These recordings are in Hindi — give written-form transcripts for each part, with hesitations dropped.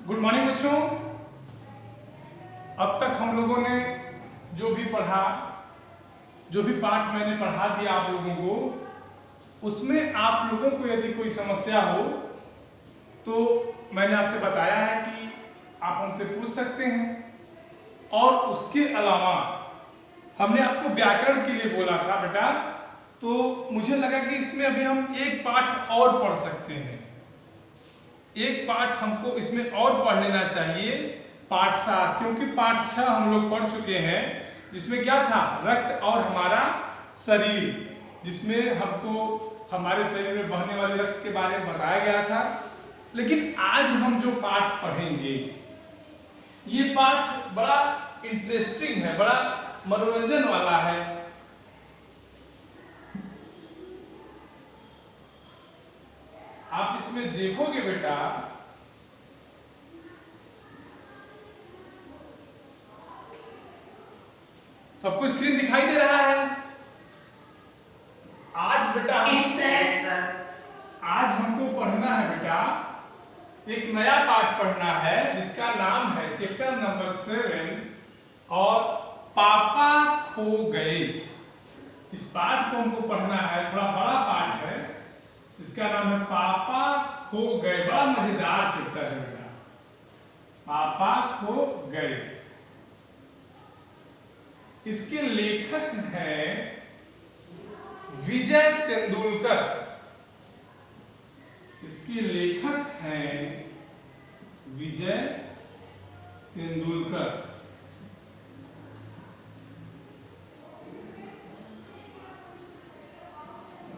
गुड मॉर्निंग बच्चों। अब तक हम लोगों ने जो भी पढ़ा, जो भी पाठ मैंने पढ़ा दिया आप लोगों को, उसमें आप लोगों को यदि कोई समस्या हो तो मैंने आपसे बताया है कि आप हमसे पूछ सकते हैं। और उसके अलावा हमने आपको व्याकरण के लिए बोला था बेटा, तो मुझे लगा कि इसमें अभी हम एक पाठ और पढ़ सकते हैं। एक पाठ हमको इसमें और पढ़ लेना चाहिए, पाठ 7, क्योंकि पाठ 6 हम लोग पढ़ चुके हैं, जिसमें क्या था, रक्त और हमारा शरीर, जिसमें हमको हमारे शरीर में बहने वाले रक्त के बारे में बताया गया था। लेकिन आज हम जो पाठ पढ़ेंगे, ये पाठ बड़ा इंटरेस्टिंग है, बड़ा मनोरंजन वाला है। आप इसमें देखोगे बेटा, सबको स्क्रीन दिखाई दे रहा है। आज बेटा आज हमको पढ़ना है बेटा, एक नया पाठ पढ़ना है जिसका नाम है चैप्टर नंबर 7 और पापा खो गए। इस पाठ को हमको पढ़ना है, थोड़ा बड़ा पाठ है, इसका नाम है पापा खो गए। बड़ा मजेदार चैप्टर है बेटा, पापा खो गए। इसके लेखक हैं विजय तेंदुलकर। इसके लेखक हैं विजय तेंदुलकर।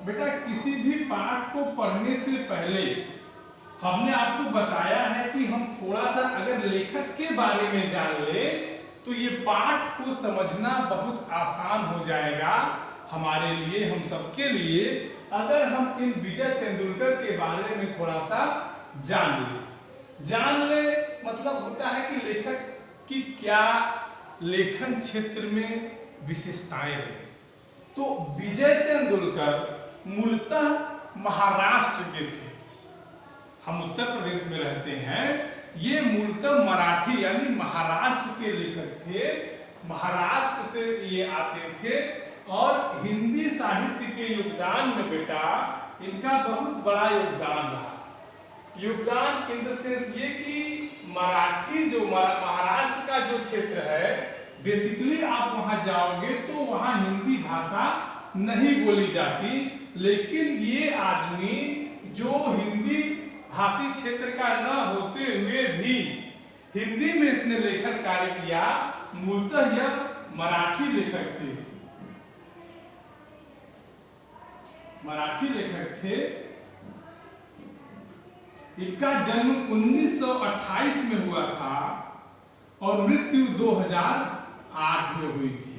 बेटा किसी भी पाठ को पढ़ने से पहले हमने आपको बताया है कि हम थोड़ा सा अगर लेखक के बारे में जान ले तो ये पाठ को समझना बहुत आसान हो जाएगा हमारे लिए, हम सबके लिए, अगर हम इन विजय तेंदुलकर के बारे में थोड़ा सा जान ले मतलब होता है कि लेखक की क्या लेखन क्षेत्र में विशेषताएं रही। तो विजय तेंदुलकर मूलतः महाराष्ट्र के थे, हम उत्तर प्रदेश में रहते हैं, ये मूलतः मराठी यानी महाराष्ट्र के लेखक थे, महाराष्ट्र से ये आते थे। और हिंदी साहित्य के योगदान में बेटा इनका बहुत बड़ा योगदान रहा। योगदान इन द सेंस ये कि मराठी जो महाराष्ट्र का जो क्षेत्र है, बेसिकली आप वहां जाओगे तो वहां हिंदी भाषा नहीं बोली जाती, लेकिन ये आदमी जो हिंदी भाषी क्षेत्र का न होते हुए भी हिंदी में इसने लेखन कार्य किया, मूलतः यह मराठी लेखक थे, मराठी लेखक थे। इनका जन्म 1928 में हुआ था और मृत्यु 2008 में हुई थी।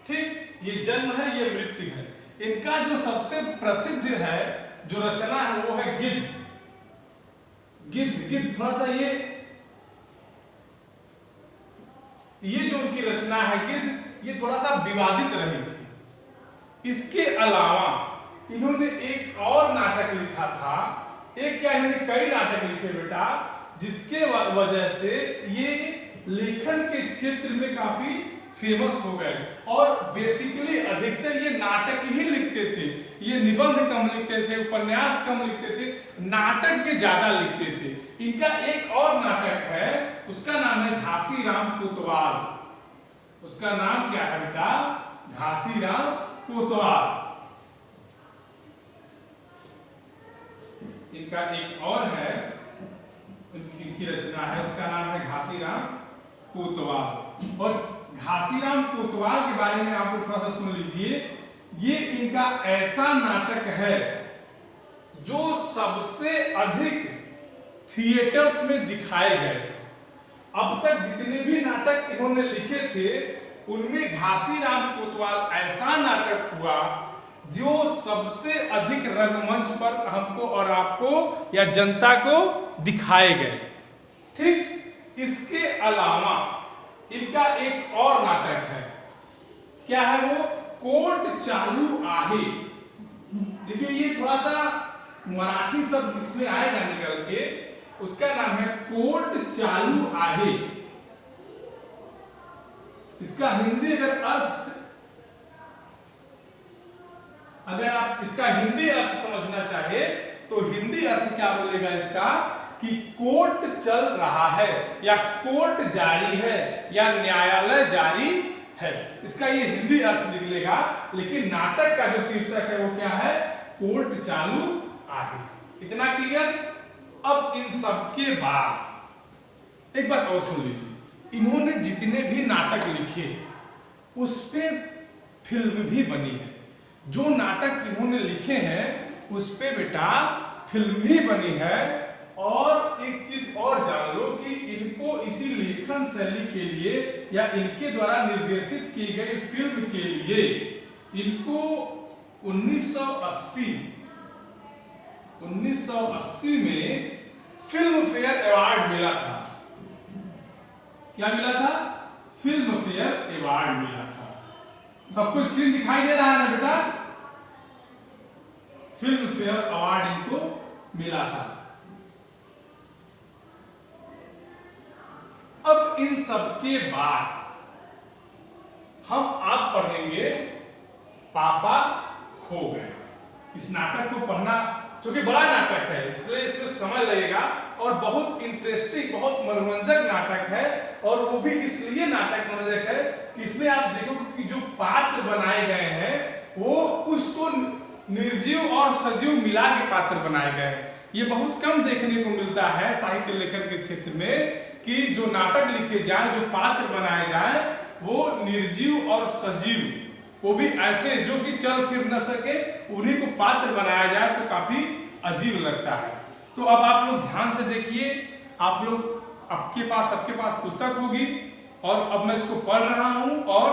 ठीक, ये जन्म है, ये मृत्यु है। इनका जो सबसे प्रसिद्ध है जो रचना है वो है गिद्ध। गिद्ध थोड़ा सा ये जो उनकी रचना है गिद्ध, ये थोड़ा सा विवादित रही थी। इसके अलावा इन्होंने एक और नाटक लिखा था, एक क्या इन्होंने कई नाटक लिखे बेटा, जिसके वजह से ये लेखन के क्षेत्र में काफी फेमस हो गए। और बेसिकली अधिकतर ये नाटक ही लिखते थे, ये निबंध कम लिखते थे, उपन्यास कम लिखते थे, नाटक ये ज्यादा लिखते थे। इनका एक और नाटक है, उसका नाम है घासीराम कोतवाल। उसका नाम क्या है बेटा, घासीराम कोतवाल। इनका एक और है, इनकी रचना है, उसका नाम है घासीराम कोतवाल। और घासीराम कोतवाल के बारे में आप लोग थोड़ा सा सुन लीजिए। ये इनका ऐसा नाटक है जो सबसे अधिक थिएटर्स में दिखाए गए। अब तक जितने भी नाटक इन्होंने लिखे थे उनमें घासीराम कोतवाल ऐसा नाटक हुआ जो सबसे अधिक रंगमंच पर हमको और आपको या जनता को दिखाए गए। ठीक, इसके अलावा इनका एक और नाटक है, क्या है वो, कोर्ट चालू आहे। देखिए ये थोड़ा सा मराठी शब्द इसमें आएगा निकल के, उसका नाम है कोर्ट चालू आहे। इसका हिंदी अगर आप इसका हिंदी अर्थ समझना चाहे तो हिंदी अर्थ क्या बोलेगा इसका कि कोर्ट चल रहा है या कोर्ट जारी है या न्यायालय जारी है। इसका ये हिंदी अर्थ निकलेगा, लेकिन नाटक का जो शीर्षक है वो क्या है, कोर्ट चालू आहे। इतना क्लियर। अब इन सब के बाद एक बात और सुन लीजिए, इन्होंने जितने भी नाटक लिखे उस पे फिल्म भी बनी है। जो नाटक इन्होंने लिखे हैं उस पे बेटा फिल्म भी बनी है। और एक चीज और जान लो कि इनको इसी लेखन शैली के लिए या इनके द्वारा निर्देशित की गई फिल्म के लिए इनको 1980 में फिल्म फेयर अवार्ड मिला था। क्या मिला था? फिल्म फेयर अवार्ड मिला था। सबको स्क्रीन दिखाई दे रहा है ना बेटा? फिल्म फेयर अवार्ड इनको मिला था। अब इन सब के बाद आप पढ़ेंगे पापा खो गए। इस नाटक को पढ़ना क्योंकि बड़ा नाटक है इसलिए इसमें समय लगेगा और बहुत इंटरेस्टिंग, बहुत मनोरंजक नाटक है। और वो भी इसलिए नाटक मनोरंजक है कि इसमें आप देखोगे कि जो पात्र बनाए गए हैं वो कुछ तो निर्जीव और सजीव मिला के पात्र बनाए गए हैं। ये बहुत कम देखने को मिलता है साहित्य लेखन के क्षेत्र में कि जो नाटक लिखे जाए, जो पात्र बनाए जाए वो निर्जीव और सजीव, वो भी ऐसे जो कि चल फिर न सके, उन्हीं को पात्र बनाया जाए तो काफी अजीब लगता है। तो अब आप लोग ध्यान से देखिए, आप लोग सबके पास पुस्तक होगी और अब मैं इसको पढ़ रहा हूं और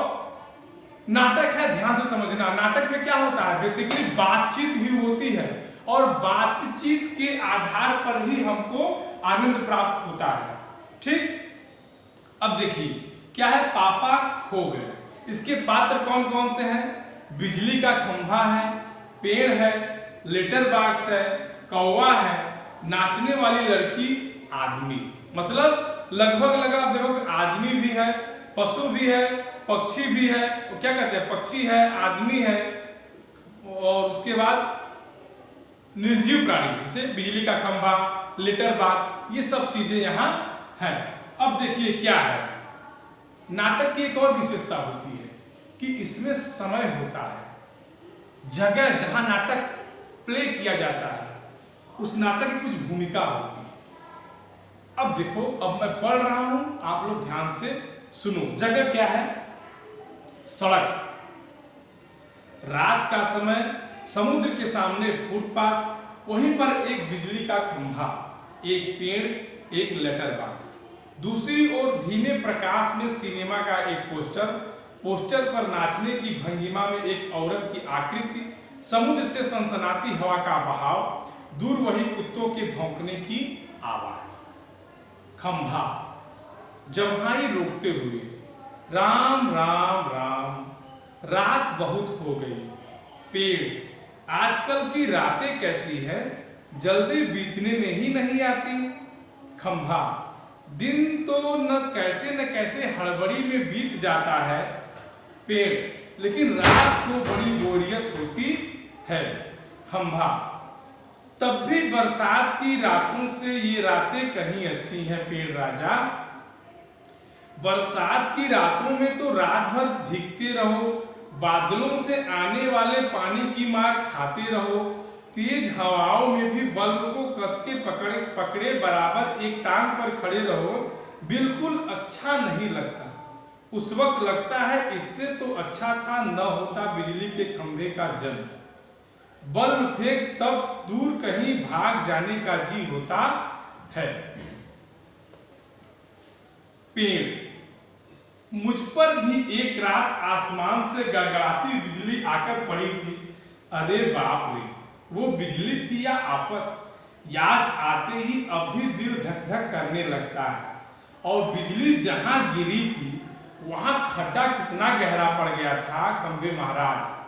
नाटक है, ध्यान से समझना। नाटक में क्या होता है, बेसिकली बातचीत भी होती है और बातचीत के आधार पर ही हमको आनंद प्राप्त होता है। ठीक, अब देखिए क्या है, पापा खो गए। इसके पात्र कौन कौन से हैं? बिजली का खंभा है, पेड़ है, लेटर बॉक्स है, कौवा है, नाचने वाली लड़की, आदमी। मतलब लगभग आप देखो आदमी भी है, पशु भी है, पक्षी भी है, वो क्या कहते हैं, पक्षी है, आदमी है और उसके बाद निर्जीव प्राणी जैसे बिजली का खंभा, लेटर बॉक्स, ये सब चीजें यहाँ है। अब देखिए क्या है, नाटक की एक और विशेषता होती है कि इसमें समय होता है। जगह जहां नाटक प्ले किया जाता है उस नाटक की कुछ भूमिका होती है। अब देखो, अब मैं पढ़ रहा हूं, आप लोग ध्यान से सुनो। जगह क्या है? सड़क, रात का समय, समुद्र के सामने फुटपाथ, वहीं पर एक बिजली का खंभा, एक पेड़, एक लेटर बॉक्स। दूसरी ओर धीमे प्रकाश में सिनेमा का एक पोस्टर पर नाचने की भंगिमा में एक औरत की आकृति, समुद्र से सनसनाती हवा का बहाव, दूर वही कुत्तों के भौंकने की आवाज। खंभा, जम्हाई रोकते हुए, राम राम राम, रात बहुत हो गई। पेड़, आजकल की रातें कैसी है, जल्दी बीतने में ही नहीं आती। खंभा, दिन तो न कैसे हड़बड़ी में बीत जाता है। पेड़, लेकिन रात को बड़ी बोरियत होती है। खंभा, तब भी बरसात की रातों से ये रातें कहीं अच्छी हैं पेड़ राजा। बरसात की रातों में तो रात भर भीगते रहो, बादलों से आने वाले पानी की मार खाते रहो, तेज हवाओं में भी बल्ब को कस के पकड़े बराबर एक टांग पर खड़े रहो, बिल्कुल अच्छा नहीं लगता। उस वक्त लगता है इससे तो अच्छा था न होता बिजली के खंभे का जन्म। बल्ब फेंक तब दूर कहीं भाग जाने का जी होता है। पेड़, मुझ पर भी एक रात आसमान से गड़गड़ाती बिजली आकर पड़ी थी। अरे बाप रे, वो बिजली थी या आफत? याद आते ही अब भी दिल धक धक करने लगता है। और बिजली जहां गिरी थी वहां खड्डा कितना गहरा पड़ गया था खंबे महाराज।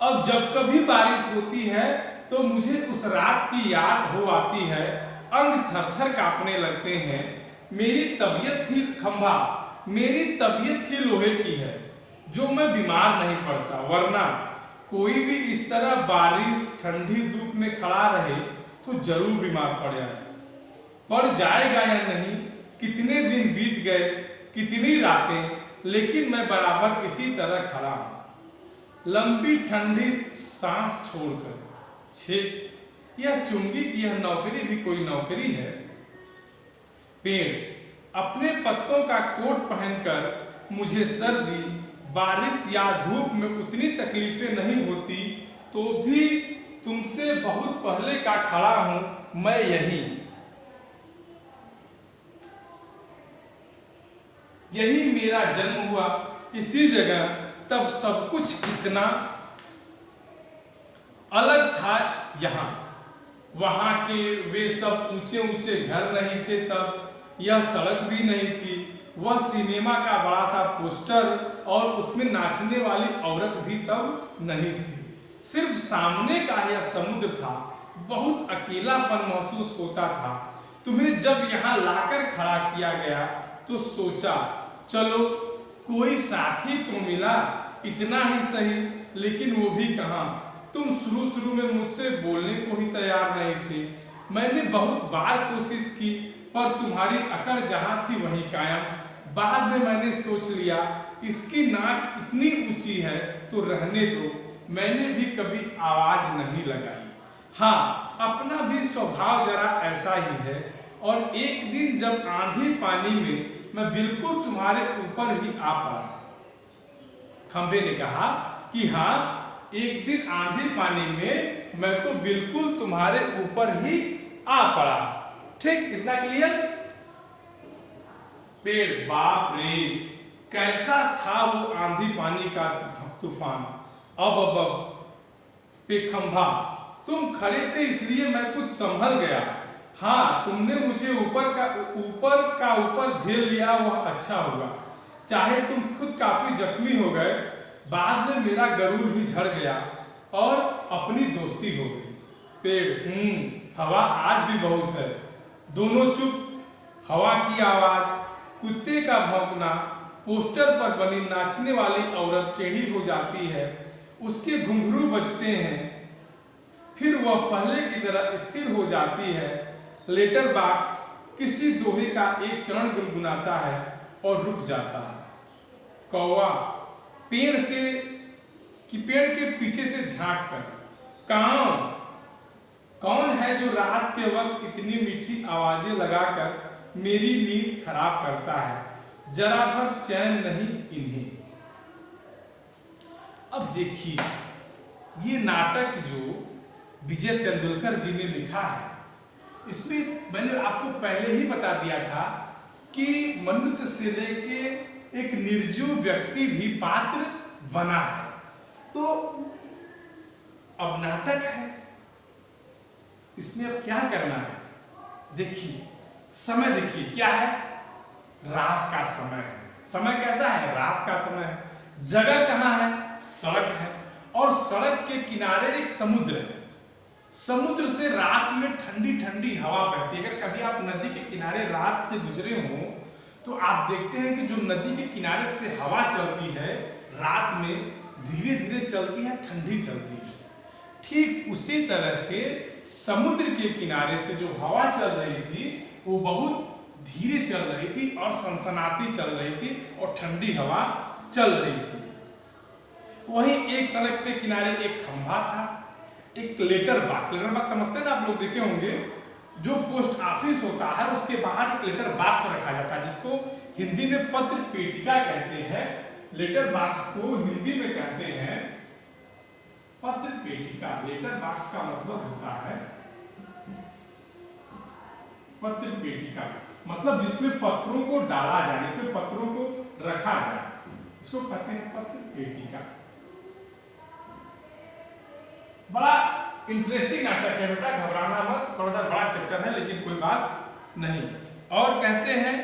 अब जब कभी बारिश होती है तो मुझे उस रात की याद हो आती है अंग थरथर कांपने लगते हैं। मेरी तबीयत ही खंभा, मेरी तबीयत ही लोहे की है जो मैं बीमार नहीं पड़ता, वरना कोई भी इस तरह बारिश ठंडी धूप में खड़ा रहे तो जरूर बीमार पड़ जाएगा या नहीं। कितने दिन बीत गए, कितनी रातें, लेकिन मैं बराबर इसी तरह खड़ा हूं, लंबी ठंडी सांस छोड़कर। छे, यह चुंगी की यह नौकरी भी कोई नौकरी है। पेड़ अपने पत्तों का कोट पहनकर मुझे सर्दी, बारिश या धूप में उतनी तकलीफें नहीं होती, तो भी तुमसे बहुत पहले का खड़ा हूं मैं यही मेरा जन्म हुआ, इसी जगह। तब सब कुछ कितना अलग था यहाँ। वहां के वे सब ऊंचे ऊंचे घर नहीं थे तब, यह सड़क भी नहीं थी। वह सिनेमा का बड़ा सा पोस्टर और उसमें नाचने वाली औरत भी तब नहीं थी। सिर्फ सामने का यह समुद्र था। बहुत अकेलापन महसूस होता था। तुम्हें जब यहाँ लाकर खड़ा किया गया तो सोचा चलो कोई साथी तो मिला, इतना ही सही, लेकिन वो भी कहाँ। तुम शुरू में मुझसे बोलने को ही तैयार नहीं थे। मैंने बहुत बार कोशिश की, पर तुम्हारी अकड़ जहाँ थी वहीं कायम। बाद में मैंने सोच लिया इसकी नाक इतनी ऊंची है तो रहने दो। मैंने भी कभी आवाज नहीं लगाई। हाँ, अपना भी स्वभाव जरा ऐसा ही है। और एक दिन जब आंधी पानी में मैं बिल्कुल तुम्हारे ऊपर ही आ पड़ा। खंबे ने कहा कि हाँ, एक दिन आंधी पानी में मैं तो बिल्कुल तुम्हारे ऊपर ही आ पड़ा। ठीक, इतना क्लियर। पेड़ बाप रे, कैसा था वो आंधी पानी का तूफान। अब पे खंभा, तुम खड़े थे इसलिए मैं कुछ संभल गया। हाँ, तुमने मुझे ऊपर झेल लिया, वह अच्छा हुआ। चाहे तुम खुद काफी जख्मी हो गए, बाद में मेरा गरूर भी झड़ गया और अपनी दोस्ती हो गई। पेड़ हवा आज भी बहुत है। दोनों चुप। हवा की आवाज, कुत्ते का भौंकना, पोस्टर पर बनी नाचने वाली औरत टेढ़ी हो जाती है, उसके घुंघरू बजते हैं, फिर वह पहले की तरह स्थिर हो जाती है। लेटर बॉक्स किसी दोहे का एक चरण गुनगुनाता है और रुक जाता है। कौवा पेड़ के पीछे से झांक कर, कौन है जो रात के वक्त इतनी मीठी आवाजें लगाकर मेरी नींद खराब करता है, जरा भर चैन नहीं इन्हें। अब देखिए, ये नाटक जो विजय तेंदुलकर जी ने लिखा है, इसमें मैंने आपको पहले ही बता दिया था कि मनुष्य से लेके एक निर्जीव व्यक्ति भी पात्र बना है। तो अब नाटक है, इसमें अब क्या करना है। देखिए, समय देखिए क्या है, रात का समय है। समय कैसा है, रात का समय है। जगह कहाँ है, सड़क है, और सड़क के किनारे एक समुद्र है। समुद्र से रात में ठंडी ठंडी हवा बहती है। अगर कभी आप नदी के किनारे रात से गुजरे हो तो आप देखते हैं कि जो नदी के किनारे से हवा चलती है रात में, धीरे धीरे चलती है, ठंडी चलती है। ठीक उसी तरह से समुद्र के किनारे से जो हवा चल रही थी वो बहुत धीरे चल रही थी और सनसनाती चल रही थी और ठंडी हवा चल रही थी। वहीं एक सड़क के किनारे एक खंभा था, एक लेटर बॉक्स समझते हैं ना आप लोग, देखे होंगे। जो पोस्ट ऑफिस होता है उसके बाहर एक लेटर बॉक्स रखा जाता है, जिसको हिंदी में पत्र पेटिका कहते हैं। लेटर बॉक्स को हिंदी में कहते हैं पत्र पेटिका। लेटर बॉक्स का मतलब होता है पत्र पेटिका, मतलब जिसमें पत्रों को डाला जाए, जिसमें पत्रों को रखा जाए, इसको कहते हैं पत्र पेटिका। बड़ा इंटरेस्टिंग नाटक है बेटा, घबराना मत, थोड़ा सा बड़ा चैप्टर है लेकिन कोई बात नहीं। और कहते हैं,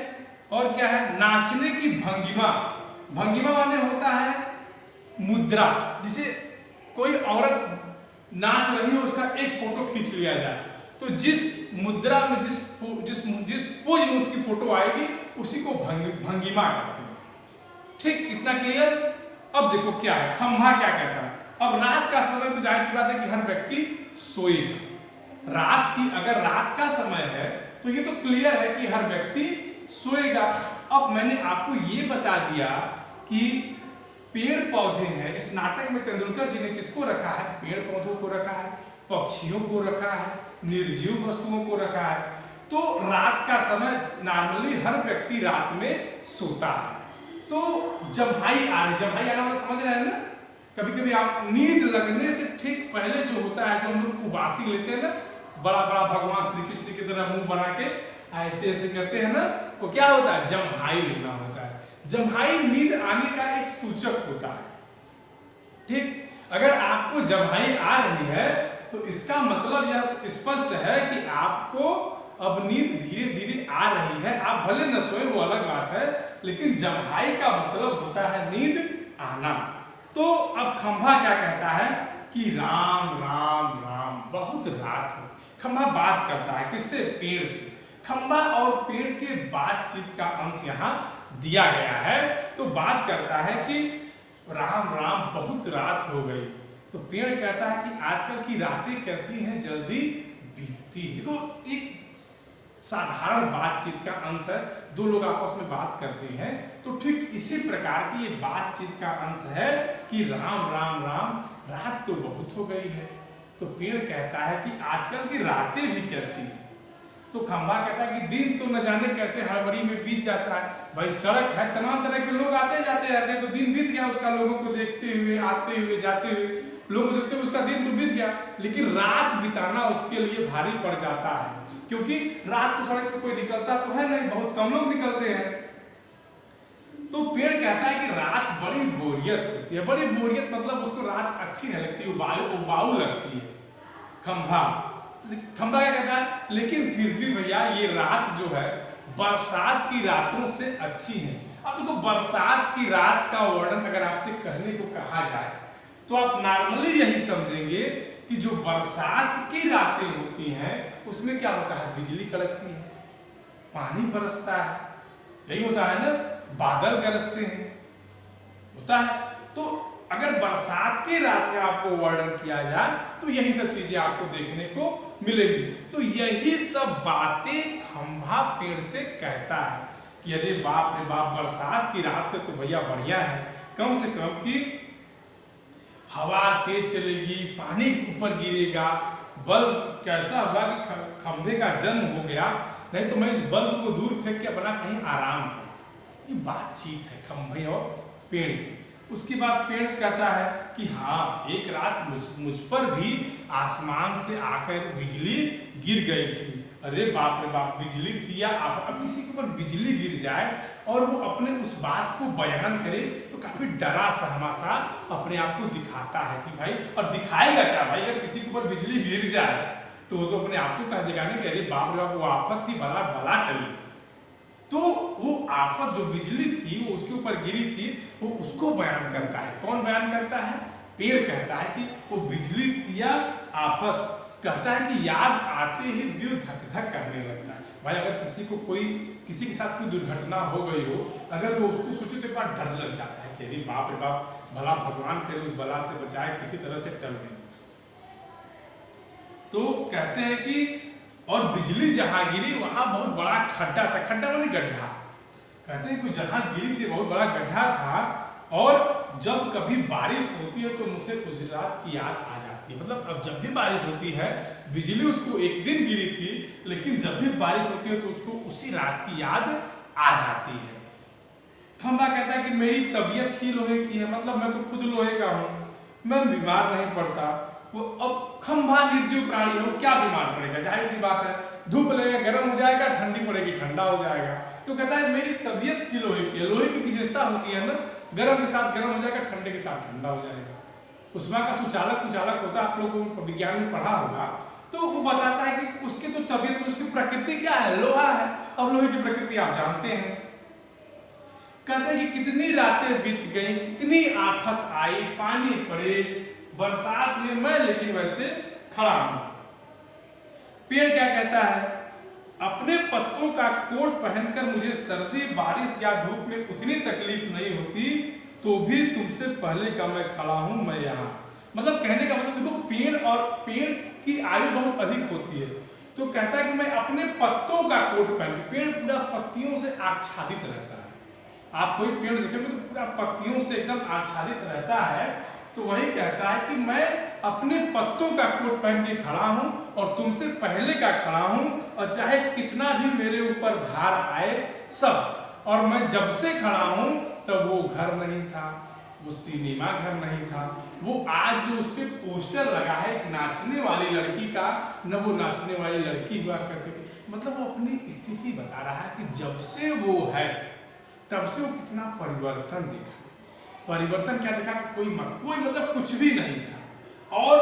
और क्या है, नाचने की भंगिमा। भंगिमा माने होता है मुद्रा, जिसे कोई औरत नाच रही हो उसका एक फोटो खींच लिया जाए, तो जिस मुद्रा में जिस पोज में उसकी फोटो आएगी उसी को भंगिमा कहते हैं। ठीक, इतना क्लियर। अब देखो क्या है, खंभा क्या कहता है। अब रात का समय तो जाहिर सी बात है कि हर व्यक्ति सोएगा। अगर रात का समय है तो ये तो क्लियर है कि हर व्यक्ति सोएगा। अब मैंने आपको ये बता दिया कि पेड़ पौधे हैं। इस नाटक में तेंदुलकर जी ने किसको रखा है? पेड़ पौधों को रखा है, पक्षियों को रखा है, निर्जीव वस्तुओं को रखा है। तो रात का समय नॉर्मली हर व्यक्ति रात में सोता है। तो जम्हाई आ रही, जम्हाई आना मतलब समझ रहे हैं ना? कभी कभी आप नींद लगने से ठीक पहले जो होता है, जो हम लोग उबासी लेते हैं ना, बड़ा बड़ा भगवान श्री कृष्ण की तरह मुंह बना के ऐसे ऐसे करते हैं ना, तो क्या होता है? जम्हाई लेना होता है। जम्हाई नींद आने का एक सूचक होता है। ठीक, अगर आपको जम्हाई आ रही है तो इसका मतलब यह स्पष्ट है कि आपको अब नींद धीरे धीरे आ रही है। आप भले न सोए, वो अलग बात है, लेकिन जम्हाई का मतलब होता है नींद आना। तो अब खंभा क्या कहता है कि राम राम राम, बहुत रात हो। खंभा बात करता है किससे? पेड़ से। खंभा और पेड़ के बातचीत का अंश यहाँ दिया गया है। तो बात करता है कि राम राम, बहुत रात हो गई। तो पेड़ कहता है कि आजकल की रातें कैसी हैं, जल्दी बीतती। देखो, एक साधारण बातचीत का अंश है, दो लोग आपस में बात करते हैं। तो ठीक इसी प्रकार की ये बातचीत का अंश है कि राम राम राम, रात तो बहुत हो गई है। तो पेड़ कहता है कि आजकल की रातें भी कैसी हैं। तो खंभा कहता है कि दिन तो न जाने कैसे हड़बड़ी में बीत जाता है। भाई सड़क है, तमाम तरह के लोग आते जाते रहते हैं, तो दिन बीत गया उसका, लोगों को देखते हुए, आते हुए, जाते हुए, लोगों को देखते हुए उसका दिन तो बीत गया। लेकिन रात बिताना उसके लिए भारी पड़ जाता है, क्योंकि रात को सड़क पर कोई निकलता तो है नहीं, बहुत कम लोग निकलते हैं। तो पेड़ कहता है कि रात बड़ी बोरियत होती है। बड़ी बोरियत मतलब उसको रात अच्छी नहीं लगती, उबाऊ लगती है। खंभा क्या कहता है? लेकिन फिर भी भैया ये रात जो है बरसात की रातों से अच्छी है। अब देखो, बरसात की रात का वर्णन अगर आपसे कहने को कहा जाए तो आप नॉर्मली यही समझेंगे कि जो बरसात की रातें होती हैं उसमें क्या होता है? बिजली कड़कती है, पानी बरसता है, यही होता है ना, बादल गरजते हैं, होता है। तो अगर बरसात की रात का आपको वर्णन किया जाए तो यही सब चीजें आपको देखने को मिलेगी। तो यही सब बातें खंभा पेड़ से कहता है कि अरे बाप रे बाप, बरसात की रात से तो भैया बढ़िया है, कम से कम कि हवा तेज चलेगी, पानी ऊपर गिरेगा, बल्ब कैसा हुआ कि खंभे का जन्म हो गया, नहीं तो मैं इस बल्ब को दूर फेंक के अपना कहीं आराम करूं। ये बातचीत है खंभे और पेड़ की। उसके बाद पेड़ कहता है कि हाँ, एक रात मुझ पर भी आसमान से आकर बिजली गिर गई थी। अरे बाप रे बाप, बिजली थी या अब किसी के ऊपर बिजली गिर जाए और वो अपने उस बात को बयान करे तो काफी डरा सहमा सा अपने आप को दिखाता है कि भाई, और दिखाएगा क्या भाई? अगर किसी के ऊपर बिजली गिर जाए तो वो तो अपने आप को कह देगा ना कि अरे बाप रे बाप, वो आफत थी, बला टली। तो वो आफत जो बिजली थी वो उसके ऊपर गिरी थी, वो उसको बयान करता है। कौन बयान करता है? पेड़ कहता है कि वो बिजली थी या आफत। कहता है कि याद आते ही दिल धक धक करने लगता है। भाई, अगर किसी के साथ कोई दुर्घटना हो गई हो, अगर वो उसको सोचे तो एक बार डर लग जाता है कि अरे बाप रे बाप, भला भगवान करे उस बला से बचाए, किसी तरह से टल गई। तो कहते हैं कि और बिजली जहां गिरी वहां बहुत बड़ा खड्डा था। खड्डा माने गड्ढा। कहते हैं कि जहां गिरी थी बहुत बड़ा गड्ढा था, और जब कभी बारिश होती है तो मुझे उस रात की याद आ जाती है। मतलब अब जब भी बारिश होती है, बिजली उसको एक दिन गिरी थी, लेकिन जब भी बारिश होती है तो उसको उसी रात की याद आ जाती है। खंभा कहता है कि मेरी तबीयत ही लोहे की है, मतलब मैं तो खुद लोहे का हूँ, मैं बीमार नहीं पड़ता। वो अब खंभा निर्जीव प्राणी है, वो क्या बीमार पड़ेगा? जाहिर सी बात है, धूप लगेगा गर्म हो जाएगा, ठंडी पड़ेगी ठंडा हो जाएगा। तो कहता है मेरी तबीयत ही लोहे की है। लोहे की विशेषता होती है ना, गर्म के साथ गर्म हो जाएगा, ठंडे के साथ ठंडा हो जाएगा। उष्मा का सुचालक होता है, आप लोगों को विज्ञान में पढ़ा होगा। तो वो बताता है कि उसकी तो तबीयत में, उसकी प्रकृति क्या है? लोहा है। अब लोहे की प्रकृति आप जानते हैं। कहते हैं कि कितनी रातें बीत गई, कितनी आफत आई, पानी पड़े, बरसात में मैं लेकिन वैसे खड़ा हूं। पेड़ क्या कहता है, अपने पत्तों का कोट पहनकर मुझे सर्दी बारिश या धूप में उतनी तकलीफ नहीं होती, तो भी तुमसे पहले का मैं खड़ा हूं मैं यहाँ। मतलब कहने का मतलब देखो, पेड़ की आयु बहुत अधिक होती है, तो कहता है कि मैं अपने पत्तों का कोट पहन के, पेड़ पूरा पत्तियों से आच्छादित रहता है। आप कोई पेड़ देखेंगे तो पूरा पत्तियों से एकदम आच्छादित रहता है, तो वही कहता है कि मैं अपने पत्तों का कोट पहन के खड़ा हूं और तुमसे पहले का खड़ा हूं, और चाहे कितना भी मेरे ऊपर भार आए सब। और मैं जब से खड़ा हूं तब वो घर नहीं था, वो सिनेमा घर नहीं था, वो आज जो उस पर पोस्टर लगा है एक नाचने वाली लड़की का, न वो नाचने वाली लड़की हुआ करती थी। मतलब वो अपनी स्थिति बता रहा है कि जब से वो है तब से वो कितना परिवर्तन देखा। परिवर्तन क्या देखा कि कोई मतलब कुछ भी नहीं था, और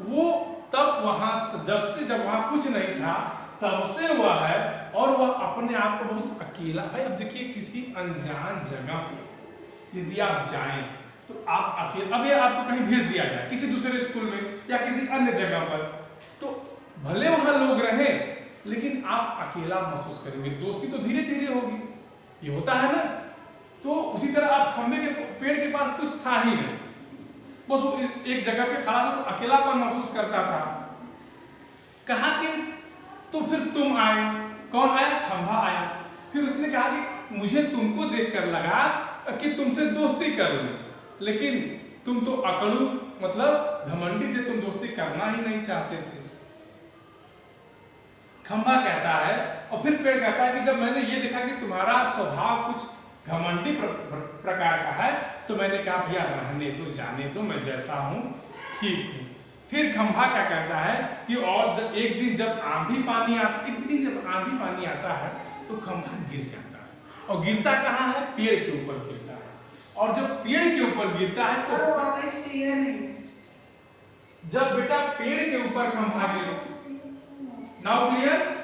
वो तब वहां जब वहां कुछ नहीं था तब से वह है, और वह अपने आप को बहुत अकेला। भाई अब देखिए, किसी अनजान जगह पर यदि आप जाएं तो आप अकेले, अब ये आपको कहीं भेज दिया जाए किसी दूसरे स्कूल में या किसी अन्य जगह पर, तो भले वहां लोग रहें लेकिन आप अकेला महसूस करेंगे। दोस्ती तो धीरे धीरे होगी, ये होता है ना। तो उसी तरह आप खंबे के पेड़ के पास कुछ था ही नहीं, बस वो एक जगह पे खड़ा था तो अकेलापन महसूस करता था। कहा कि तो फिर तुम आए। कौन आया? खंभा आया। फिर उसने कहा कि मुझे तुमको देखकर लगा कि तुमसे दोस्ती करूं, लेकिन तुम तो अकड़ू मतलब घमंडी थे, तुम दोस्ती करना ही नहीं चाहते थे। खंभा कहता है, और फिर पेड़ कहता है कि जब मैंने ये देखा कि तुम्हारा स्वभाव कुछ घमंडी प्रकार का है, तो मैंने कहा भैया रहने दो, जाने दो, मैं जैसा हूं ठीक हूं। फिर खंभा क्या कहता है कि और एक दिन जब आंधी पानी आता है तो खंभा गिर जाता है, और गिरता कहाँ है? पेड़ के ऊपर गिरता है। और जब पेड़ के ऊपर गिरता है तो क्लियर नहीं, जब बेटा पेड़ के ऊपर खंभा गिरे, नाउ क्लियर।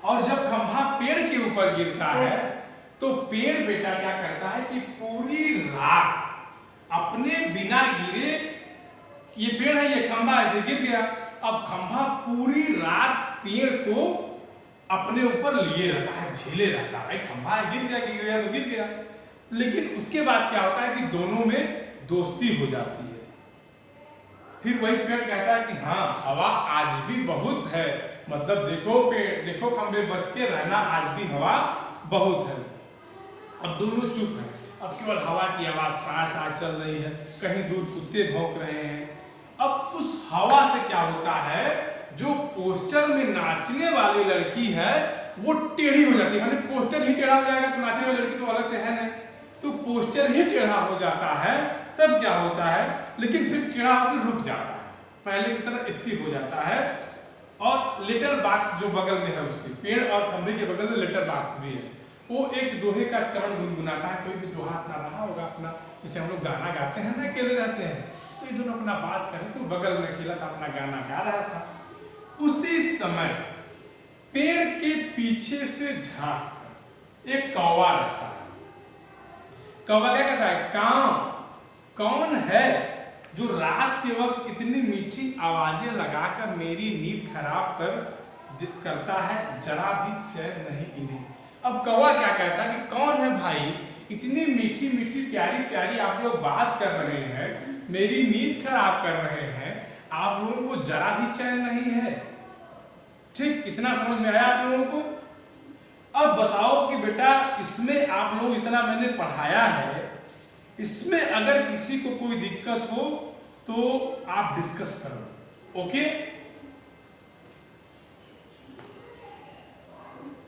और जब खंभा पेड़ के ऊपर गिरता है तो पेड़ बेटा क्या करता है कि पूरी रात अपने बिना गिरे, ये पेड़ है, ये खंभा ऐसे गिर गया, अब खंभा पूरी रात पेड़ को अपने ऊपर लिए रहता है, झेले रहता है। खंभा गिर गया तो गिर गया, लेकिन उसके बाद क्या होता है कि दोनों में दोस्ती हो जाती है। फिर वही पेड़ कहता है कि हाँ, हवा आज भी बहुत है, मतलब देखो पेड़, देखो खंभे, बच के रहना, आज भी हवा बहुत है। अब दोनों चुप हैं, अब केवल हवा की आवाज सांस चल रही है, कहीं दूर कुत्ते भौंक रहे हैं। अब उस हवा से क्या होता है, जो पोस्टर में नाचने वाली लड़की है वो टेढ़ी हो जाती है। माने पोस्टर ही टेढ़ा हो जाएगा तो नाचने वाली लड़की तो अलग से है नहीं, तो पोस्टर ही टेढ़ा हो जाता है। तब क्या होता है, लेकिन फिर टेढ़ा होकर रुक जाता है, पहले की तरह स्थिर हो जाता है। और लेटर बॉक्स जो बगल में है, उसके पेड़ और खंभे के बगल में लेटर बॉक्स भी है, वो एक दोहे का चरण गुनगुनाता है। कोई भी दोहा अपना रहा होगा अपना, जैसे हम लोग गाना गाते हैं ना, अकेले रहते हैं, तो ये दोनों अपना बात करें तो बगल में अकेला था, अपना गाना गा रहा था। उसी समय पेड़ के पीछे से झांक एक कौवा रहता है। कौवा क्या कहता है, काऊ कौन है जो रात के वक्त इतनी मीठी आवाजें लगाकर मेरी नींद खराब करता है, जरा भी चैन नहीं इन्हें। अब कौवा क्या कहता है कि कौन है भाई, इतनी मीठी मीठी प्यारी प्यारी आप लोग बात कर रहे हैं, मेरी नींद खराब कर रहे हैं, आप लोगों को जरा भी चैन नहीं है। ठीक, इतना समझ में आया आप लोगों को? अब बताओ कि बेटा इसमें आप लोग, इतना मैंने पढ़ाया है, इसमें अगर किसी को कोई दिक्कत हो तो आप डिस्कस करो, ओके।